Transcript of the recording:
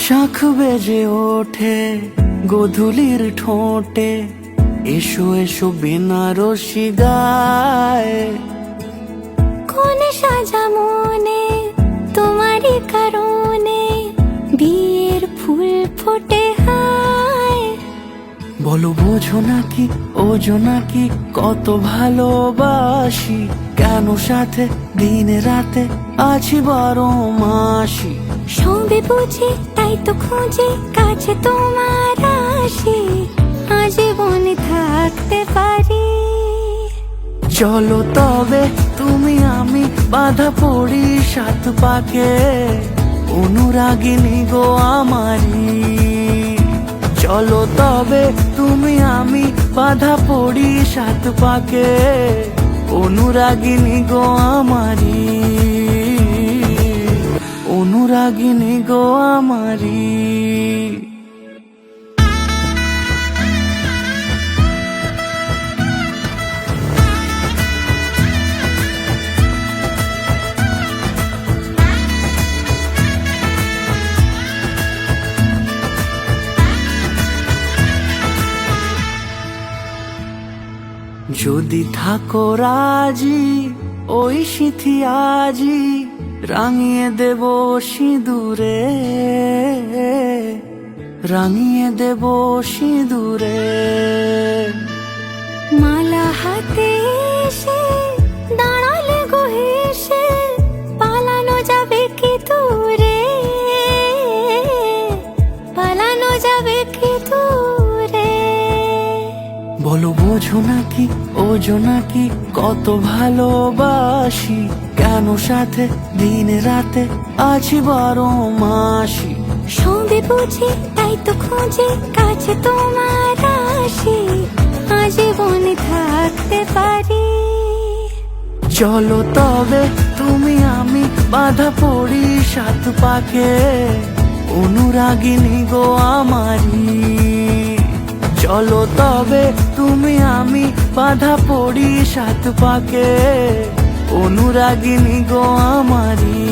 শাখ বেজে ওঠে গোধূলির ঠোঁটে, এসো এসো বেনারসি গায়। কোন সাজা মনে তোমারই কারণে বিয়ের ফুল ফোটে হায়। বলো বোঝো নাকি ওজো নাকি কত ভালোবাসি, কেন সাথে দিন রাতে আছি 12 মাসি। সবে বুঝি তাই তো খুঁজে কাছে তোমার আসি, আজীবনে থাকতে পারি। চলো তবে তুমি আমি বাঁধা পড়ি 7 পাকে, অনুরাগিনী গো আমারি। চলো তবে তুমি আমি বাঁধা পড়ি 7 পাকে, অনুরাগিনী গো আমারি, অনুরাগিনী গো আমারি। যদি থাকো রাজি ওই সিঁথি আজি রাঙিয়ে দেব সিঁদুরে, রাঙিয়ে দেব সিঁদুরে। মালা হাতে এসে দাঁড়ালে গো হেসে, পালানো যাবে কি দূরে, পালানো যাবে কি দূরে। বলো বোঝো নাকি ওজো নাকি কত ভালোবাসি, কেন সাথে দিন রাতে আছি 12 মাসি। সবে বুঝি তাই তো খুঁজে কাছে তোমার আসি, আজীবনে থাকতে পারি। চলো তবে তুমি আমি বাঁধা পড়ি 7 পাকে, অনুরাগিনী গো আমারি। চলো তবে তুমি আমি বাঁধা পড়ি 7 পাকে, অনুরাগিনী গো আমারি।